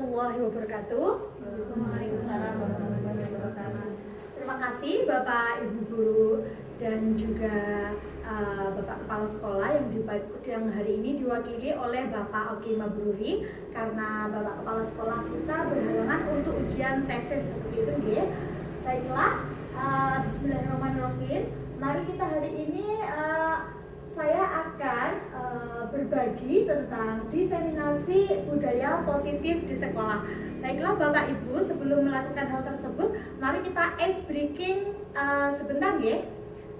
warahmatullahi wabarakatuh. Waalaikumsalam warahmatullahi wabarakatuh. Terima kasih Bapak Ibu Guru dan juga Bapak Kepala Sekolah yang hari ini diwakili oleh Bapak Oki Mabruri, karena Bapak Kepala Sekolah kita berhalangan untuk ujian tesis seperti itu, nggih. Baiklah, bismillahirrahmanirrahim. Mari kita hari ini saya akan berbagi tentang diseminasi budaya positif di sekolah. Baiklah Bapak Ibu, sebelum melakukan hal tersebut, mari kita ice breaking sebentar ya.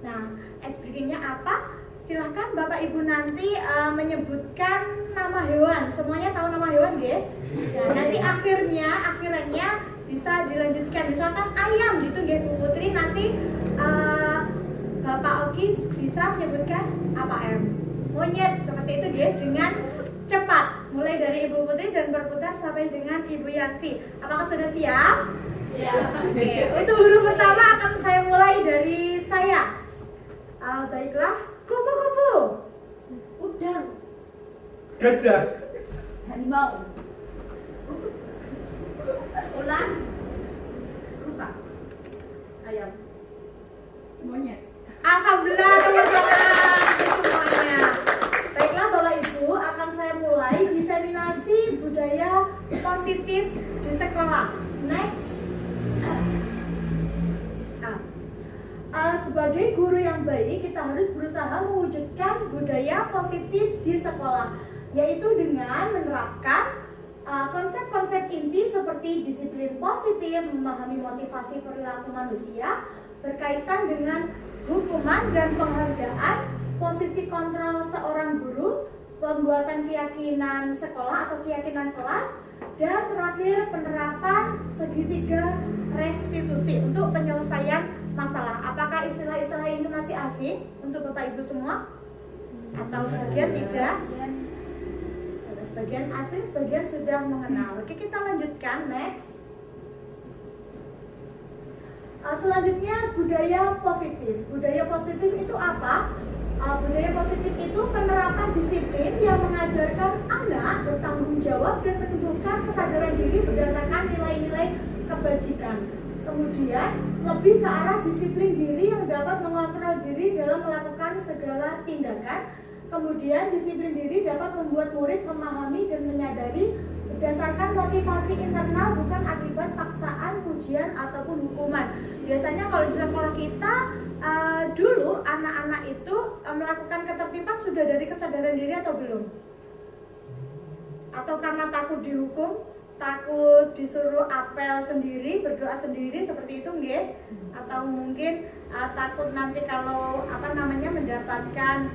Nah, ice breakingnya apa? Silahkan Bapak Ibu nanti menyebutkan nama hewan. Semuanya tahu nama hewan ya? Nah, nanti akhirnya bisa dilanjutkan. Misalkan ayam gitu ya Bu Putri, nanti Bapak Oki bisa menyebutkan apa monyet seperti itu ya, dengan cepat. Mulai dari Ibu Putri dan berputar sampai dengan Ibu Yanti. Apakah sudah siap? Siap. Oke, untuk huruf pertama akan saya mulai dari saya. Baiklah, kupu-kupu, Udang. Gajah. Harimau. ular, Rusa. Ayam. Monyet. Alhamdulillah teman-teman semuanya. Baiklah Bapak Ibu, akan saya mulai diseminasi budaya positif di sekolah. Next. Sebagai guru yang baik, kita harus berusaha mewujudkan budaya positif di sekolah, yaitu dengan menerapkan konsep-konsep inti seperti disiplin positif, memahami motivasi perilaku manusia, berkaitan dengan hukuman dan penghargaan, posisi kontrol seorang guru, pembuatan keyakinan sekolah atau keyakinan kelas, dan terakhir penerapan segitiga restitusi untuk penyelesaian masalah. Apakah istilah-istilah ini masih asing untuk Bapak Ibu semua? Atau sebagian tidak? Sebagian asing, sebagian sudah mengenal. Oke, kita lanjutkan, next. Selanjutnya budaya positif. Budaya positif itu apa? Budaya positif itu penerapan disiplin yang mengajarkan anak bertanggung jawab dan menumbuhkan kesadaran diri berdasarkan nilai-nilai kebajikan. Kemudian lebih ke arah disiplin diri yang dapat mengontrol diri dalam melakukan segala tindakan. Kemudian disiplin diri dapat membuat murid memahami dan menyadari berdasarkan motivasi internal, bukan akibat paksaan, pujian, ataupun hukuman. Biasanya kalau di sekolah kita dulu anak-anak itu melakukan ketertiban sudah dari kesadaran diri atau belum? Atau karena takut dihukum, takut disuruh apel sendiri, berdoa sendiri seperti itu nggih? Atau mungkin takut nanti kalau mendapatkan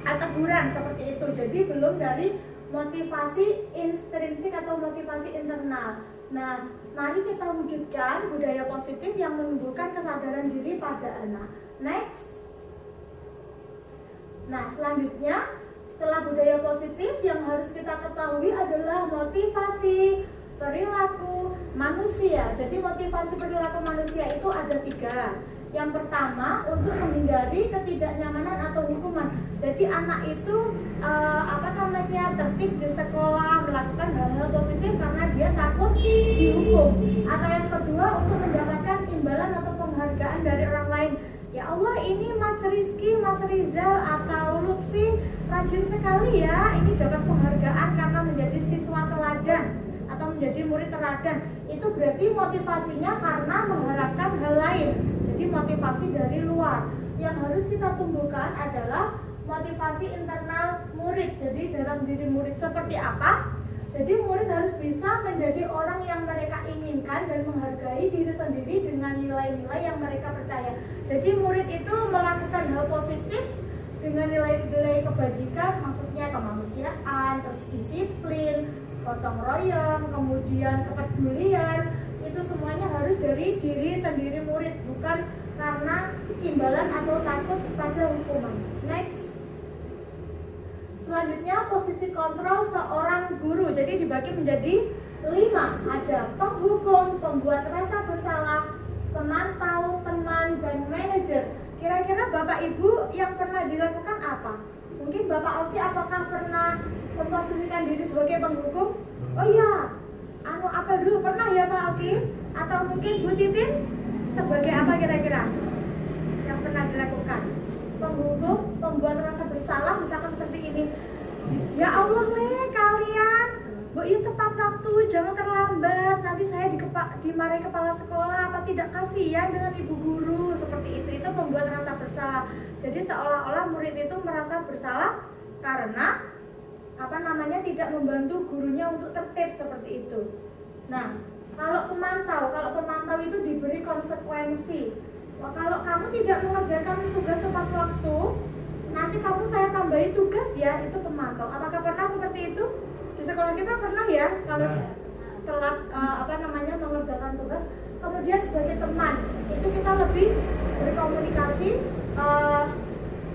teguran seperti itu. Jadi belum dari motivasi intrinsik atau motivasi internal. Nah, mari kita wujudkan budaya positif yang menumbuhkan kesadaran diri pada anak. Next. Nah, selanjutnya setelah budaya positif yang harus kita ketahui adalah motivasi perilaku manusia. Jadi motivasi perilaku manusia itu ada 3. Yang pertama, untuk menghindari ketidaknyamanan atau hukuman. Jadi anak itu tertib di sekolah, melakukan hal-hal positif karena dia takut dihukum. Atau yang kedua, untuk mendapatkan imbalan atau penghargaan dari orang lain. Ya Allah, ini Mas Rizky, Mas Rizal, atau Lutfi rajin sekali ya. Ini dapat penghargaan karena menjadi siswa teladan atau menjadi murid teladan. Itu berarti motivasinya karena mengharapkan hal lain. Jadi motivasi dari luar. Yang harus kita tumbuhkan adalah motivasi internal murid. Jadi dalam diri murid seperti apa? Jadi murid harus bisa menjadi orang yang mereka inginkan dan menghargai diri sendiri dengan nilai-nilai yang mereka percaya. Jadi murid itu melakukan hal positif dengan nilai-nilai kebajikan, maksudnya kemanusiaan, terus disiplin, gotong royong, kemudian kepedulian. Itu semuanya harus dari diri sendiri murid, bukan karena imbalan atau takut pada hukuman. Next. Selanjutnya posisi kontrol seorang guru. Jadi dibagi menjadi 5. Ada penghukum, pembuat rasa bersalah, pemantau, teman, dan manajer. Kira-kira Bapak Ibu yang pernah dilakukan apa? Mungkin Bapak Oki apakah pernah memposisikan diri sebagai penghukum? Oh iya, mau apel dulu, pernah ya Pak Oki? Atau mungkin Bu Titin sebagai apa kira-kira yang pernah dilakukan? Penghukum, pembuat rasa bersalah, misalkan seperti ini. Ya Allah kalian, Bu ya tepat waktu, jangan terlambat. Nanti saya dimarahi kepala sekolah. Apa tidak kasihan dengan ibu guru? Seperti itu membuat rasa bersalah. Jadi seolah-olah murid itu merasa bersalah karena tidak membantu gurunya untuk tertib seperti itu. Nah, kalau pemantau itu diberi konsekuensi. Wah, kalau kamu tidak mengerjakan tugas tepat waktu, nanti saya tambahi tugas ya, itu pemantau. Apakah pernah seperti itu? Di sekolah kita pernah ya, kalau telat mengerjakan tugas. Kemudian sebagai teman, itu kita lebih berkomunikasi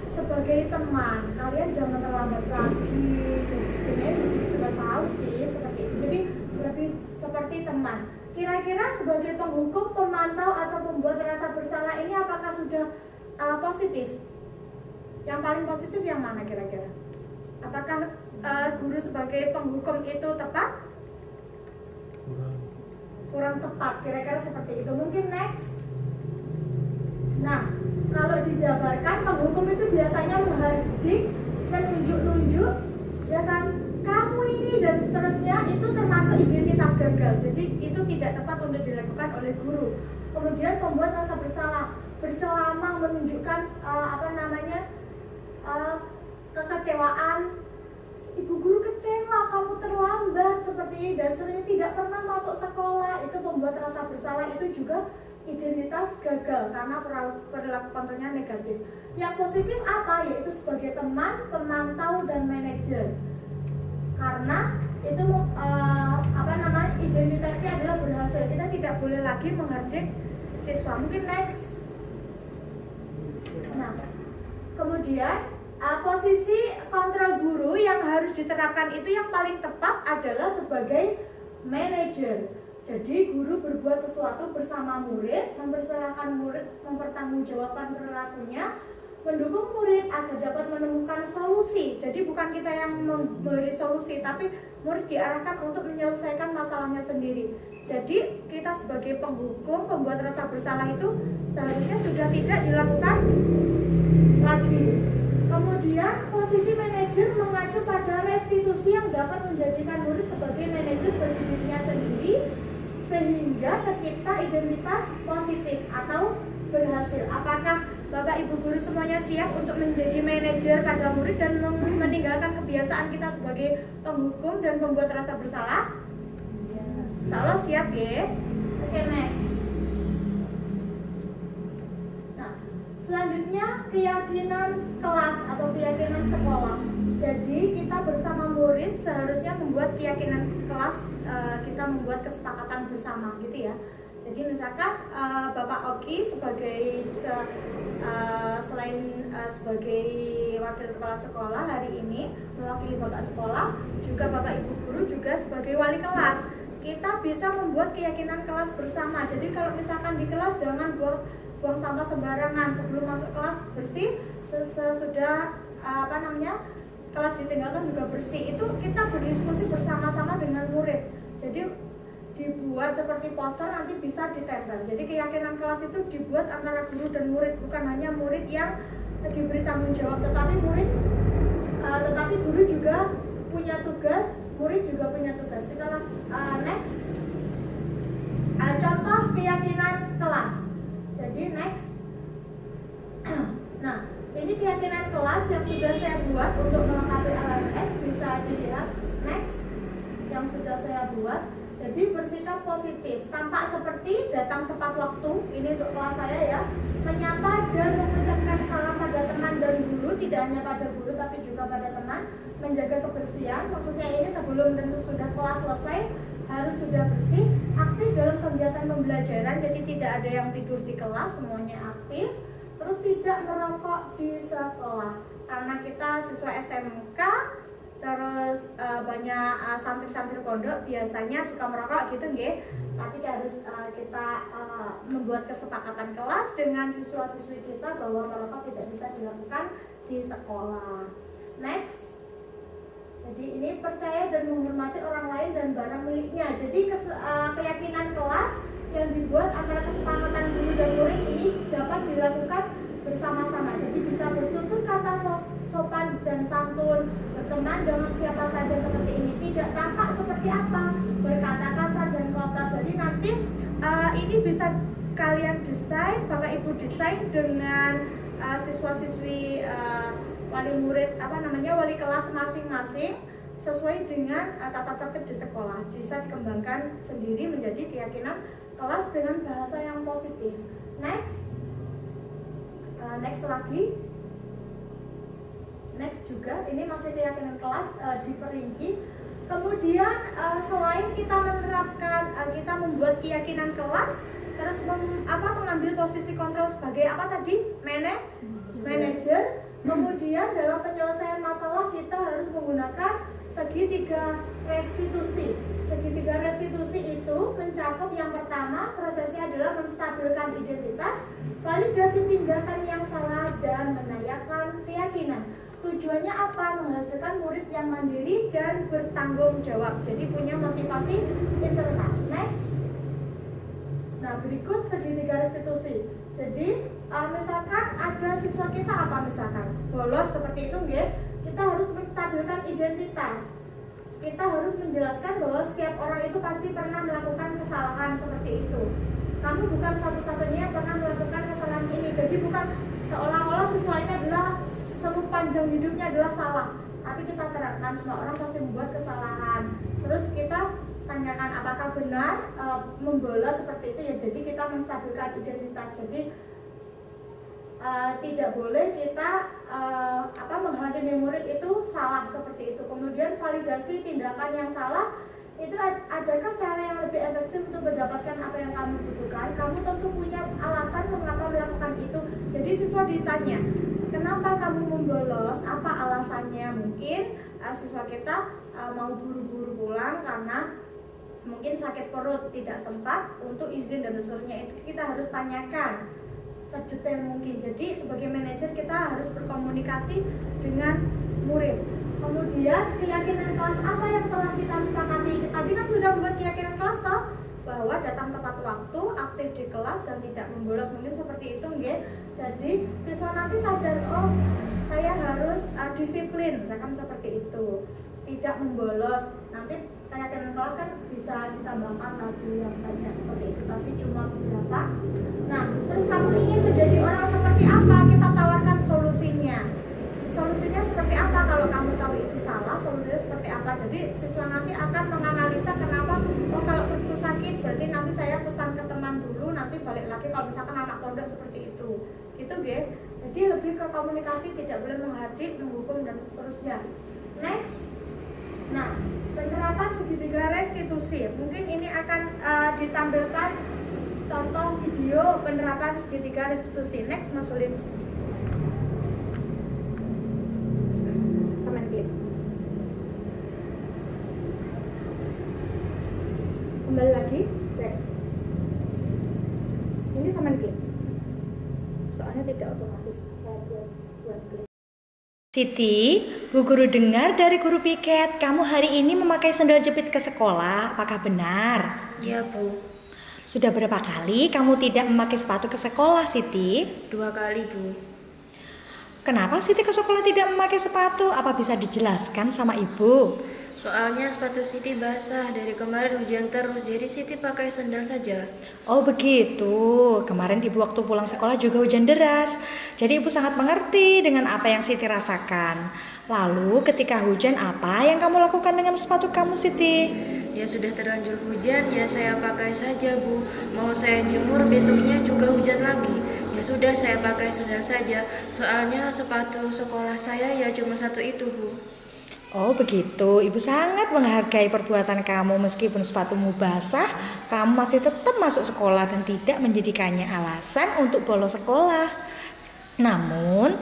sebagai teman. Kalian jangan terlambat lagi. Jadi sebenarnya juga tahu sih seperti itu. Jadi lebih seperti teman. Kira-kira sebagai penghukum, pemantau atau pembuat rasa bersalah ini apakah sudah positif? Yang paling positif yang mana kira-kira? Apakah guru sebagai penghukum itu tepat? Kurang tepat, kira-kira seperti itu. Mungkin next. Nah, kalau dijabarkan penghukum itu biasanya menghardik, menunjuk-nunjuk, ya kan? Kamu ini dan seterusnya, itu termasuk identitas gagal. Jadi itu tidak tepat untuk dilakukan oleh guru. Kemudian pembuat rasa bersalah, berceramah menunjukkan kekecewaan. Ibu guru kecewa, kamu terlambat seperti ini dan sebenarnya tidak pernah masuk sekolah. Itu pembuat rasa bersalah, itu juga identitas gagal karena perilaku kontrolnya negatif. Yang positif apa? Yaitu sebagai teman, pemantau dan manajer. Karena itu identitasnya adalah berhasil. Kita tidak boleh lagi menghardik siswa. Mungkin next. Nah, kemudian posisi kontrol guru yang harus diterapkan itu yang paling tepat adalah sebagai manajer. Jadi guru berbuat sesuatu bersama murid, mempersilahkan murid mempertanggungjawabkan perilakunya, mendukung murid agar dapat menemukan solusi. Jadi bukan kita yang memberi solusi, tapi murid diarahkan untuk menyelesaikan masalahnya sendiri. Jadi kita sebagai penghukum, pembuat rasa bersalah itu seharusnya sudah tidak dilakukan lagi. Kemudian posisi manajer mengacu pada restitusi yang dapat menjadikan murid sebagai manajer bagi dirinya sendiri, sehingga tercipta identitas positif atau berhasil. Apakah Bapak Ibu guru semuanya siap untuk menjadi manajer pada murid dan meninggalkan kebiasaan kita sebagai penghukum dan pembuat rasa bersalah? Insyaallah siap ya. Oke, next. Nah, selanjutnya keyakinan kelas atau keyakinan sekolah. Jadi kita bersama murid seharusnya membuat keyakinan kelas, kita membuat kesepakatan bersama gitu ya. Jadi misalkan Bapak Oki sebagai selain sebagai wakil kepala sekolah hari ini mewakili Bapak sekolah, juga Bapak Ibu guru juga sebagai wali kelas. Kita bisa membuat keyakinan kelas bersama. Jadi kalau misalkan di kelas jangan buang sampah sembarangan, sebelum masuk kelas bersih, sesudah kelas ditinggalkan juga bersih. Itu kita berdiskusi bersama-sama dengan murid. Jadi dibuat seperti poster, nanti bisa ditempel. Jadi keyakinan kelas itu dibuat antara guru dan murid, bukan hanya murid yang diberi tanggung jawab, tetapi guru juga punya tugas, murid juga punya tugas. Kita next. Contoh keyakinan kelas. Jadi next. Nah, ini keyakinan kelas yang sudah saya buat untuk melengkapi LMS, bisa dilihat next yang sudah saya buat. Jadi bersikap positif, tampak seperti datang tepat waktu. Ini untuk kelas saya ya. Menyapa dan mengucapkan salam pada teman dan guru, tidak hanya pada guru tapi juga pada teman. Menjaga kebersihan, maksudnya ini sebelum dan sesudah kelas selesai harus sudah bersih. Aktif dalam kegiatan pembelajaran, jadi tidak ada yang tidur di kelas, semuanya aktif. Terus tidak merokok di sekolah, karena kita siswa SMK. Terus banyak santri-santri pondok biasanya suka merokok gitu nggih. Tapi harus kita membuat kesepakatan kelas dengan siswa-siswi kita bahwa merokok tidak bisa dilakukan di sekolah. Next. Jadi ini percaya dan menghormati orang lain dan barang miliknya. Jadi keyakinan kelas yang dibuat antara kesepakatan guru dan murid ini dapat dilakukan bersama-sama. Jadi bisa bertutur kata sopan dan santun, berteman dengan siapa saja seperti ini, tidak tampak seperti apa, berkata kasar dan kotor. Jadi nanti ini bisa kalian desain, Bapak Ibu desain dengan siswa-siswi wali murid wali kelas masing-masing sesuai dengan tata tertib di sekolah. Bisa dikembangkan sendiri menjadi keyakinan kelas dengan bahasa yang positif. Next lagi. Next juga, ini masih keyakinan kelas diperinci. Kemudian selain kita menerapkan, kita membuat keyakinan kelas, terus mengambil posisi kontrol sebagai apa tadi? Manajer. Kemudian dalam penyelesaian masalah kita harus menggunakan segitiga restitusi. Segitiga restitusi itu mencakup yang pertama, prosesnya adalah menstabilkan identitas, validasi tindakan yang salah, dan menanyakan keyakinan. Tujuannya apa? Menghasilkan murid yang mandiri dan bertanggung jawab. Jadi punya motivasi internal. Next. Nah, berikut segitiga restitusi. Jadi misalkan ada siswa kita misalkan bolos seperti itu, kita harus menstabilkan identitas. Kita harus menjelaskan bahwa setiap orang itu pasti pernah melakukan kesalahan seperti itu. Kamu bukan satu-satunya yang pernah melakukan kesalahan ini. Jadi bukan seolah-olah siswa ini adalah sepanjang hidupnya adalah salah. Tapi kita terangkan semua orang pasti membuat kesalahan. Terus kita tanyakan apakah benar membolos seperti itu ya. Jadi kita menstabilkan identitas. Jadi tidak boleh kita menghakimi murid itu salah seperti itu. Kemudian validasi tindakan yang salah itu, adakah cara yang lebih efektif untuk mendapatkan apa yang kamu butuhkan? Kamu tentu punya alasan mengapa melakukan itu. Jadi siswa ditanya, kenapa kamu membolos? Apa alasannya? Mungkin siswa kita mau buru-buru pulang karena mungkin sakit perut, tidak sempat untuk izin dan seterusnya. Itu kita harus tanyakan sedetail mungkin. Jadi sebagai manajer kita harus berkomunikasi dengan murid. Kemudian keyakinan kelas apa yang telah kita sepakati? Tadi kan sudah membuat keyakinan kelas toh, bahwa datang tepat waktu, aktif di kelas dan tidak membolos, mungkin seperti itu nggih. Jadi siswa nanti sadar, oh saya harus disiplin, misalkan seperti itu, tidak membolos. Nanti keyakinan kelas kan bisa ditambahkan lagi yang banyak seperti itu, tapi cuma beberapa. Nah, terus kamu ingin menjadi orang seperti apa? Kita tawarkan solusinya. Solusinya seperti apa? Kalau kamu tahu itu salah, solusinya seperti apa? Jadi siswa nanti akan menganalisa kenapa. Oh, kalau perutku sakit berarti nanti saya pesan ke teman dulu, nanti balik lagi kalau misalkan anak pondok seperti itu. Gitu nggih. Jadi lebih ke komunikasi, tidak boleh menghadik, menghukum dan seterusnya. Next. Nah, penerapan segitiga restitusi. Mungkin ini akan ditampilkan contoh video penerapan segitiga restitusi. Next, Mas Ulin. Sama klik. Kembali lagi. Back. Ini sama klik. Soalnya tidak otomatis. Saya buat klik. Siti, Bu Guru dengar dari Guru Piket, kamu hari ini memakai sandal jepit ke sekolah, apakah benar? Iya, Bu. Sudah berapa kali kamu tidak memakai sepatu ke sekolah, Siti? 2 kali, Bu. Kenapa Siti ke sekolah tidak memakai sepatu? Apa bisa dijelaskan sama Ibu? Soalnya sepatu Siti basah, dari kemarin hujan terus, jadi Siti pakai sandal saja. Oh begitu, kemarin Ibu waktu pulang sekolah juga hujan deras. Jadi Ibu sangat mengerti dengan apa yang Siti rasakan. Lalu ketika hujan apa yang kamu lakukan dengan sepatu kamu, Siti? Ya sudah terlanjur hujan, ya saya pakai saja, Bu. Mau saya jemur besoknya juga hujan lagi. Ya sudah saya pakai sandal saja, soalnya sepatu sekolah saya ya cuma satu itu, Bu. Oh begitu, Ibu sangat menghargai perbuatan kamu. Meskipun sepatumu basah, kamu masih tetap masuk sekolah dan tidak menjadikannya alasan untuk bolos sekolah. Namun,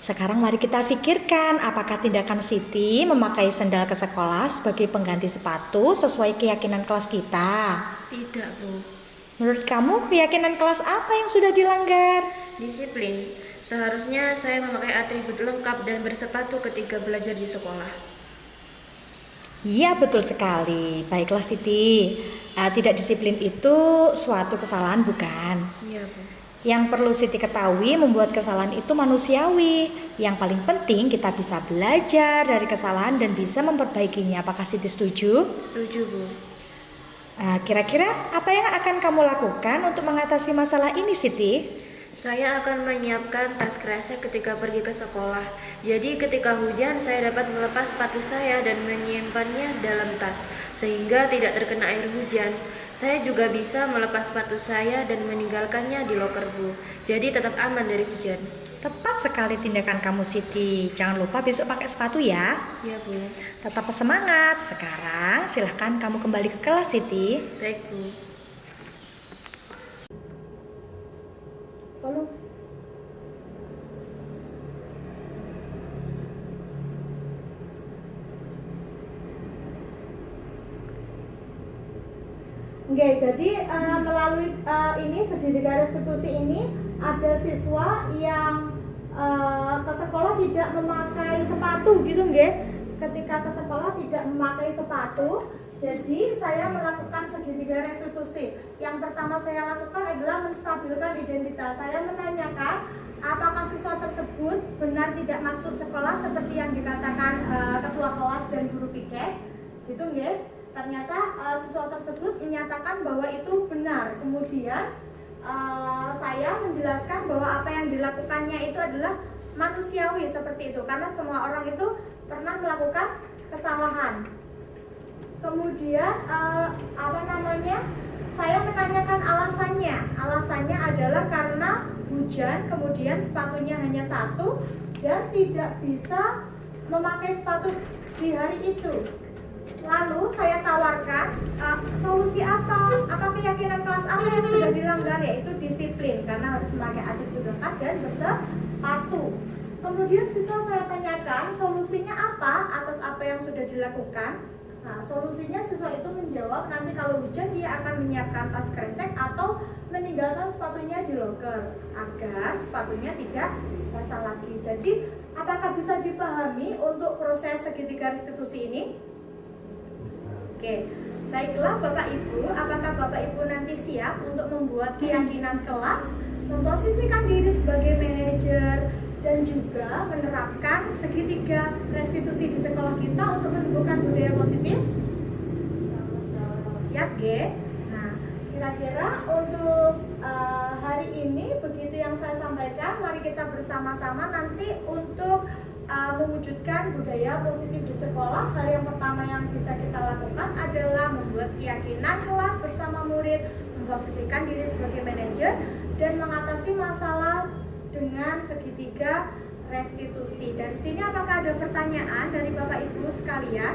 sekarang mari kita pikirkan apakah tindakan Siti memakai sandal ke sekolah sebagai pengganti sepatu sesuai keyakinan kelas kita? Tidak, Bu. Menurut kamu keyakinan kelas apa yang sudah dilanggar? Disiplin. Seharusnya saya memakai atribut lengkap dan bersepatu ketika belajar di sekolah. Iya, betul sekali. Baiklah Siti, tidak disiplin itu suatu kesalahan bukan? Iya, Bu. Yang perlu Siti ketahui, membuat kesalahan itu manusiawi. Yang paling penting kita bisa belajar dari kesalahan dan bisa memperbaikinya. Apakah Siti setuju? Setuju, Bu. Kira-kira apa yang akan kamu lakukan untuk mengatasi masalah ini, Siti? Saya akan menyiapkan tas kresek ketika pergi ke sekolah. Jadi ketika hujan saya dapat melepas sepatu saya dan menyimpannya dalam tas sehingga tidak terkena air hujan. Saya juga bisa melepas sepatu saya dan meninggalkannya di loker, Bu. Jadi tetap aman dari hujan. Tepat sekali tindakan kamu, Siti. Jangan lupa besok pakai sepatu ya. Ya, Bu. Tetap semangat. Sekarang silahkan kamu kembali ke kelas, Siti. Baik, Bu. Lalu Oke, jadi melalui ini segitiga restitusi ini ada siswa yang ke sekolah tidak memakai sepatu gitu nggih. Ketika ke sekolah tidak memakai sepatu, jadi saya melakukan segitiga restitusi. Yang pertama saya lakukan adalah menstabilkan identitas. Saya menanyakan apakah siswa tersebut benar tidak masuk sekolah seperti yang dikatakan ketua kelas dan guru piket, gitu nggih. Ternyata siswa tersebut menyatakan bahwa itu benar. Kemudian saya menjelaskan bahwa apa yang dilakukannya itu adalah manusiawi seperti itu, karena semua orang itu pernah melakukan kesalahan. Kemudian saya menanyakan alasannya. Alasannya adalah karena hujan, kemudian sepatunya hanya satu dan tidak bisa memakai sepatu di hari itu. Lalu saya tawarkan solusi apa keyakinan kelas apa yang sudah dilanggar, yaitu disiplin karena harus memakai attitude dekat dan bersepatu. Kemudian siswa saya tanyakan solusinya apa atas apa yang sudah dilakukan. Nah, solusinya siswa itu menjawab nanti kalau hujan dia akan menyiapkan tas kresek atau meninggalkan sepatunya di loker agar sepatunya tidak basah lagi. Jadi apakah bisa dipahami untuk proses segitiga restitusi ini? Oke, baiklah Bapak Ibu, apakah Bapak Ibu nanti siap untuk membuat keyakinan kelas, memposisikan diri sebagai manajer, dan juga menerapkan segitiga restitusi di sekolah kita untuk menumbuhkan budaya positif? Siap, G? Nah, kira-kira untuk hari ini begitu yang saya sampaikan. Mari kita bersama-sama nanti untuk mewujudkan budaya positif di sekolah. Hal yang pertama yang bisa kita lakukan adalah membuat keyakinan kelas bersama murid, memposisikan diri sebagai manajer, dan mengatasi masalah dengan segitiga restitusi. Dari sini apakah ada pertanyaan dari Bapak Ibu sekalian?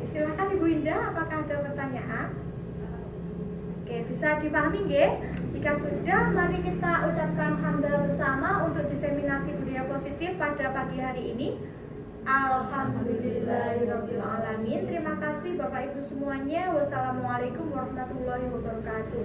Silakan Ibu Indah, apakah ada pertanyaan? Oke, bisa dipahami nggih? Jika sudah, mari kita ucapkan hamdalah bersama untuk diseminasi budaya positif pada pagi hari ini. Alhamdulillahirabbil alamin. Terima kasih Bapak Ibu semuanya. Wassalamualaikum warahmatullahi wabarakatuh.